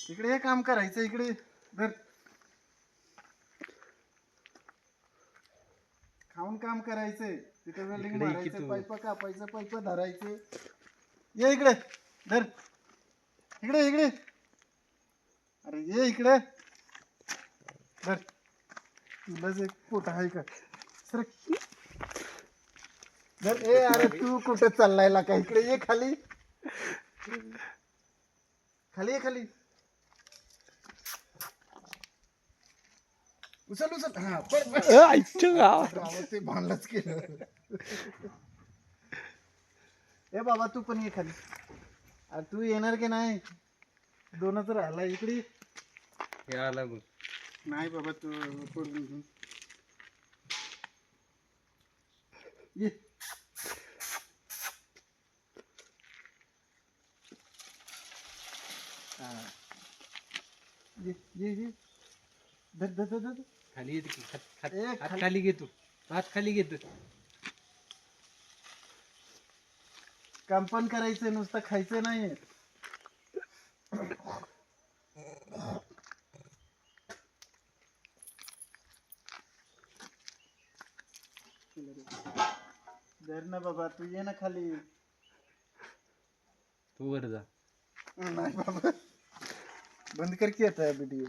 इकडे हे काम करायचं. इकडे धर. खाऊन काम करायचंय. तिथे वेल्डिंग इकडे ये की मारायचं, तू. पाईप कापायचं, पाईप धरायचे. ये इकडे धर. इकडे इकडे. अरे ये इकडे धर. तुलाच एक पोट आहे का? सरक. धर. ए अरे तू कुठे चाललाय का? इकडे ये खाली. खाली ये खाली. उचल उचल. हा पड पड. गावात ते भांडलंच केलं. ए बाबा तू पण ये खाली. अरे तू येणार की नाही? दोनच राहिला. इकडे हे आला बघ. नाही बाबा तू पडून घेऊन ये. हा. ये ये ये. धर धर धर धर. खाली येते की हात ए, हात खाली. खाली घेतो. हात खाली घेतो. काम पण करायचं, नुसतं खायचं नाही. धर ना बाबा तू ये ना खाली. तू वर जा. नाही बाबा बंद कर की आता व्हिडिओ.